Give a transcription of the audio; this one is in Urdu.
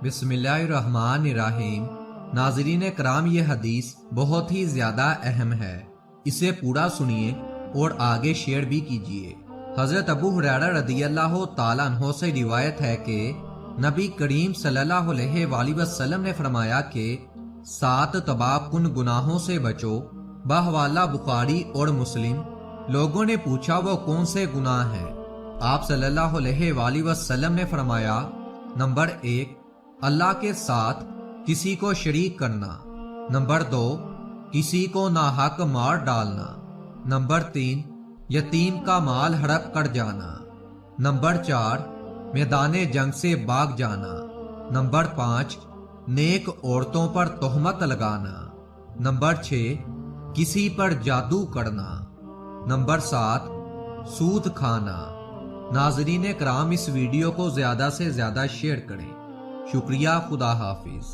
بسم اللہ الرحمن الرحیم۔ ناظرین کرام، یہ حدیث بہت ہی زیادہ اہم ہے، اسے پورا سنیے اور آگے شیئر بھی کیجیے۔ حضرت ابو ہریرہ رضی اللہ تعالیٰ عنہ سے روایت ہے کہ نبی کریم صلی اللہ علیہ وآلہ وسلم نے فرمایا کہ 7 تباہ کن گناہوں سے بچو، بحوالہ بخاری اور مسلم۔ لوگوں نے پوچھا وہ کون سے گناہ ہیں؟ آپ صلی اللہ علیہ وآلہ وسلم نے فرمایا، نمبر 1، اللہ کے ساتھ کسی کو شریک کرنا۔ نمبر 2، کسی کو ناحق مار ڈالنا۔ نمبر 3، یتیم کا مال ہڑپ کر جانا۔ نمبر 4، میدان جنگ سے بھاگ جانا۔ نمبر 5، نیک عورتوں پر تہمت لگانا۔ نمبر 6، کسی پر جادو کرنا۔ نمبر 7، سود کھانا۔ ناظرین کرام، اس ویڈیو کو زیادہ سے زیادہ شیئر کریں۔ شکریہ، خدا حافظ۔